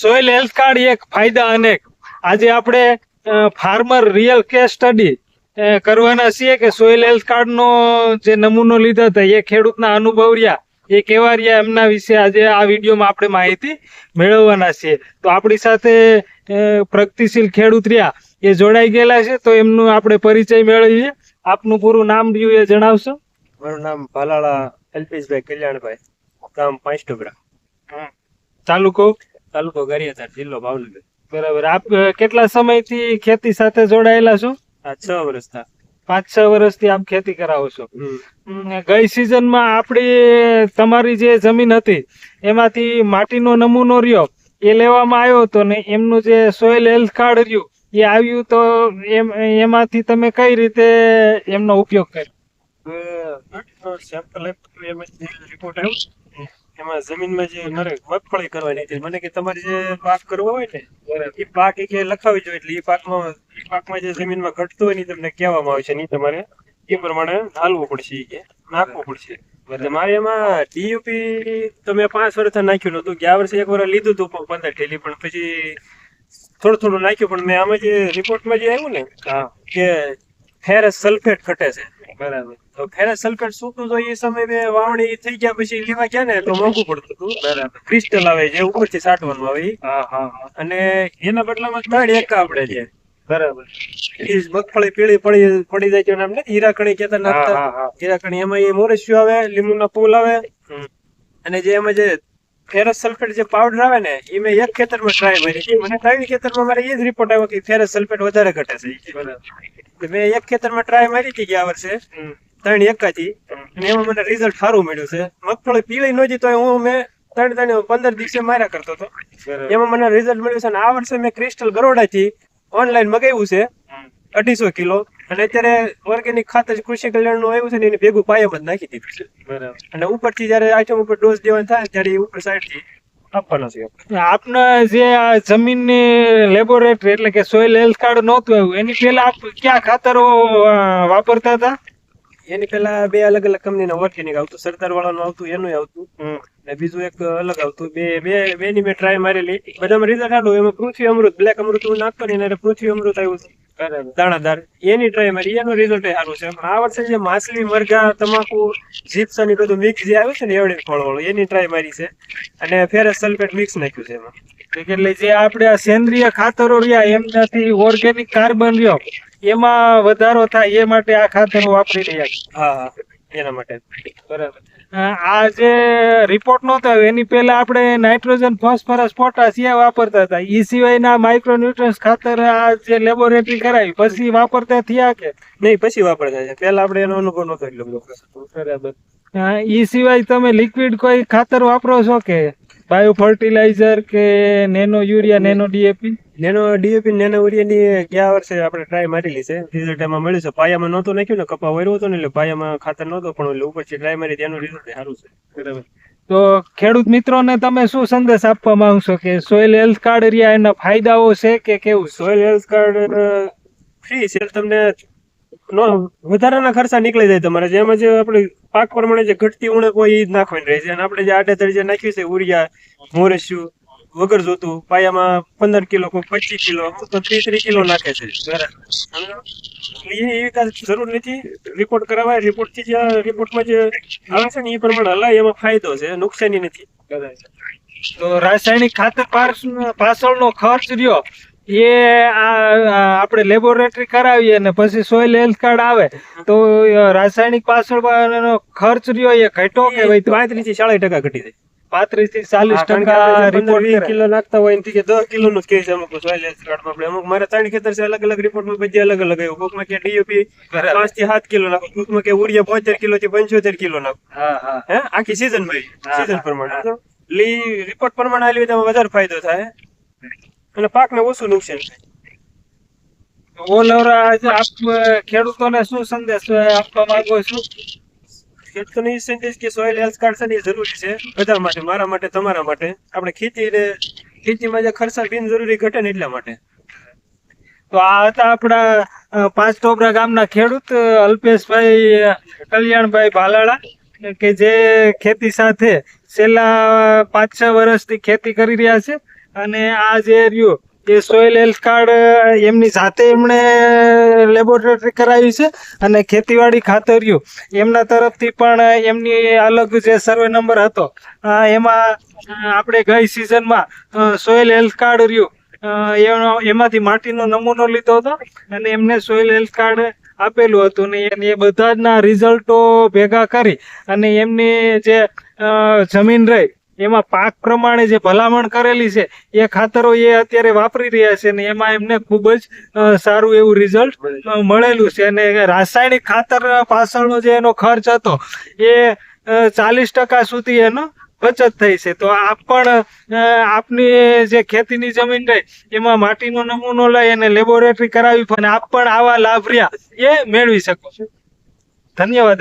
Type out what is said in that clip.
Soil health card એક ફાયદા અનેક. આજે આપણે ફાર્મર રિયલ કેસ સ્ટડી કરવાના છીએ કે સોઇલ હેલ્થ કાર્ડ નો જે નમૂનો લીધો હતો એ ખેડૂતના અનુભવ રહ્યા, એ કેવા રહ્યા, એમના વિશે આજે આ વિડીયોમાં આપણે માહિતી મેળવવાના છીએ. તો આપણી સાથે પ્રગતિશીલ ખેડૂત રહ્યા એ જોડાઈ ગયેલા છે, તો એમનું આપણે પરિચય મેળવીએ. આપનું પૂરું નામ રહ્યું એ જણાવશો? મારું નામ ભાલાળા અલ્પેશભાઈ કલ્યાણભાઈ, ગામ પાંચ ટુકડા, તાલુકો ગારિયાધાર, જિલ્લો ભાવનગર. બરાબર. આપ કેટલા સમયથી ખેતી સાથે જોડાયેલા છો? આ 6 વર્ષ થયા. 5-6 વર્ષથી આપ ખેતી કરાવો છો. ગઈ સિઝનમાં આપણી તમારી જે જમીન હતી એમાંથી માટીનો નમૂનો રહ્યો એ લેવામાં આવ્યો હતો ને એમનું જે સોઇલ હેલ્થ કાર્ડ રહ્યું એ આવ્યું, તો એમાંથી તમે કઈ રીતે એમનો ઉપયોગ કર્યો? સેમ્પલ રિપોર્ટ આવ્યો, એમાં જમીનમાં જે મારે મગફળી કરવાની હતી. મને કે તમારે જે પાક કરવો હોય ને એ પાક કે લખાવી જોઈએ, એટલે એ પાકમાં જે જમીનમાં ઘટતું હોય ને તમને કહેવામાં આવશે, નહીં તમારે એ પ્રમાણે હાલવું પડશે, કે નાખવું પડશે. એટલે મારે એમાં ડીયુપી તો મેં 5 વર્ષ નાખ્યું નતું. ગયા વર્ષે 1 વર્ષ લીધું હતું 15 થેલી, પણ પછી થોડું નાખ્યું. પણ મેં આમાં જે રિપોર્ટમાં જે આવ્યું ને કે ફેરસ સલ્ફેટ ઘટે છે. બરાબર. તો ફેરસ સલ્ફેટ શું તો એ સમયે મેં વાવણી થઈ ગયા પછી લેવા ગયા ને તો મોંઘું પડતું હતું. બરાબર. ક્રિસ્ટલ આવે જે ઉપરથી સાટવાનું આવે, અને એના બદલામાં 3 એકા આપણે છે. બરાબર. એ મગફળી પીળી પડી જાય છે, નામ ને હીરાકણી કેતા નાખતા. હીરાકણી એમાં એ મોરસિયું આવે, લીંબુના ફૂલ આવે, અને જે એમાં જે ફેરસ સલ્ફેટ જે પાવડર આવે ને એ મેં એક ખેતરમાં ટ્રાય મારી હતી. મને 3 ખેતરમાં મારે એ જ રિપોર્ટ આવ્યો કે ફેરસ સલ્ફેટ વધારે ઘટે છે. બરાબર. મેં એક ખેતરમાં ટ્રાય મારી હતી ગયા વર્ષે 3 એકાથી, અને એમાં મને રિઝલ્ટ સારું મળ્યું છે. મગફળી પીળી નહોતી તો હું મેં 15 દિવસે માર્યા કરતો હતો, એમાં મને રિઝલ્ટ મળ્યું છે. અને આ વર્ષે મેં ક્રિસ્ટલ ગરોડાથી ઓનલાઈન મગાવ્યું છે 250 કિલો, અને અત્યારે ઓર્ગેનિક ખાતર કૃષિ કલ્યાણ નું આવ્યું છે ને એને ભેગું પાયામાં જ નાખી દીધું છે. બરાબર. અને ઉપરથી જયારે આઈટમ ઉપર ડોઝ દેવાનો થાય ત્યારે ઉપર સાઈડ થી આપવાનો છે. આપના જે જમીનની લેબોરેટરી એટલે કે સોઇલ હેલ્થ કાર્ડ નહોતું આવ્યું એની પહેલા આપ ક્યાં ખાતરો વાપરતા હતા? એની પેલા 2 અલગ અલગ કંપનીના ઓર્ગેનિક આવતું, સરદાર વાળાનું આવતું, એનું આવતું, અને બીજું એક અલગ આવતું. બે ની મેં ટ્રાય મારેલી, બધામાં રિઝલ્ટ આવ્યું. એમાં પૃથ્વી અમૃત, બ્લેક અમૃત હું નાખતો ને એને પૃથ્વી અમૃત આવ્યું છે દાણાદાર, એની ટ્રાય મારી, એનું રિઝલ્ટ સારું છે. પણ આ વર્ષે જે માછલી, મરઘા, તમાકુ, જીપ્સમ બધું મિક્સ જે આવ્યું છે ને એવડે ફળવાળું, એની ટ્રાય મારી છે, અને ફેરસ સલ્ફેટ મિક્સ નાખ્યું છે એમાં. એટલે જે આપણે આ સેન્દ્રિય ખાતરો રહ્યા એમનાથી ઓર્ગેનિક કાર્બન રહ્યો એમાં વધારો થાય એ માટે આ ખાતરો વાપરી રહ્યા છે. હા, એના માટે. બરાબર. આ જે રિપોર્ટ નહોતો એની પહેલા આપણે નાઇટ્રોજન, ફોસ્ફરસ, પોટાશ એ વાપરતા હતા. એ સિવાયના માઇક્રોન્યુટ્રન્સ ખાતર આ જે લેબોરેટરી કરાવી પછી વાપરતા થયા કે નહીં? પછી વાપરતા છે. પહેલા આપણે એનો અનુભવ નહોતો એટલો બધો. બરાબર. એ સિવાય તમે લિક્વિડ કોઈ ખાતર વાપરો છો કે બાયો ફર્ટિલાઇઝર કે nano urea, nano DAP? Nano DAP, nano યુરિયાની ગયા વર્ષે આપણે ટ્રાય મારેલી છે, રિઝલ્ટ એમાં મળ્યું છે. પાયામાં નહોતું નાખ્યું ને, કપા વર્યો હતો ને એટલે પાયામાં ખાતર નહોતો, પણ એટલે ઉપરથી ટ્રાય મારી તેનું રિઝલ્ટ સારું છે. બરાબર. તો ખેડૂત મિત્રોને તમે શું સંદેશ આપવા માંગશો કે સોઇલ હેલ્થ કાર્ડ રહ્યા એના ફાયદાઓ છે કે કેવું? સોઇલ હેલ્થ કાર્ડ ફ્રી છે, તમને વધારાના ખર્ચા નીકળી જાય તમારે. જેમાં જે આપણે પાક પ્રમાણે જે ઘટતી ઉણપ હોય એ જ નાખવાની રહે છે. અને આપણે જે આડેધડ જે નાખ્યું છે ઉરિયા, મોરસિયું વગર જોતું, પાયામાં 15 કિલો, કોઈ 25 કિલો, તો 30 કિલો નાખે છે. એવી જરૂર નથી. રિપોર્ટ કરાવાય, રિપોર્ટમાં જે આવે છે ને એ પ્રમાણે હલાય, એમાં ફાયદો છે, નુકસાની નથી. તો રાસાયણિક ખાતર પાછળનો ખર્ચ રહ્યો એ આપણે લેબોરેટરી કરાવીએ ને પછી સોઇલ હેલ્થ કાર્ડ આવે તો રાસાયણિક પાછળ ખર્ચ રહ્યો એ ઘટો કે 35 થી 40% ઘટી જાય. 35 થી 40% રિપોર્ટ 20 કિલો નાખતા હોય એનાથી 10 કિલો નું જ કહે છે અમુક સોઇલ હેલ્થ કાર્ડમાં. આપણે અમુક મારે 3 ખેતર છે, અલગ અલગ રિપોર્ટમાં બધી અલગ અલગ આવ્યું. કોકમાં કે ડીયુપી 5 થી 7 કિલો નાખો, કોકમાં કે ઉરિયા 75 કિલો થી 75 કિલો નાખો. આખી સીઝન પ્રમાણે રિપોર્ટ પ્રમાણે આવેલી તેમાં વધારે ફાયદો થાય અને પાકને ઓછું નુકસાન થાય. ખેડૂતોને શું સંદેશ આપવા માંગો છો? ખેડૂતોને એ સંદેશ કે સોઇલ હેલ્થ કાર્ડ છે ને એ જરૂરી છે બધા માટે, મારા માટે, તમારા માટે. આપણે ખેતીમાં જે ખર્ચા બિનજરૂરી ઘટે ને એટલા માટે. તો આ હતા આપણા પાંચ ટોપરા ગામના ખેડૂત અલ્પેશભાઈ કલ્યાણભાઈ ભાલાળા કે જે ખેતી સાથે છેલ્લા 5-6 વર્ષથી ખેતી કરી રહ્યા છે અને આ જે રહ્યું એ સોઇલ હેલ્થ કાર્ડ એમની જાતે એમણે લેબોરેટરી કરાવી છે, અને ખેતીવાડી ખાતર રહ્યું એમના તરફથી પણ એમની અલગ જે સર્વે નંબર હતો એમાં આપણે ગઈ સિઝનમાં સોઇલ હેલ્થ કાર્ડ રહ્યું એમાંથી માટીનો નમૂનો લીધો હતો અને એમને સોઇલ હેલ્થ કાર્ડ આપેલું હતું ને એ બધાના રિઝલ્ટો ભેગા કરી અને એમની જે જમીન રહી એમાં પાક પ્રમાણે જે ભલામણ કરેલી છે એ ખાતરો એ અત્યારે વાપરી રહ્યા છે ને એમાં એમને ખૂબ જ સારું એવું રિઝલ્ટ મળેલું છે. અને રાસાયણિક ખાતર પાછળનો જે એનો ખર્ચ હતો એ 40% સુધી એનો બચત થઈ છે. તો આપ પણ આપની જે ખેતીની જમીન રહી એમાં માટીનો નમૂનો લઈ અને લેબોરેટરી કરાવી અને આપ પણ આવા લાભ રહ્યા એ મેળવી શકો છો. ધન્યવાદ.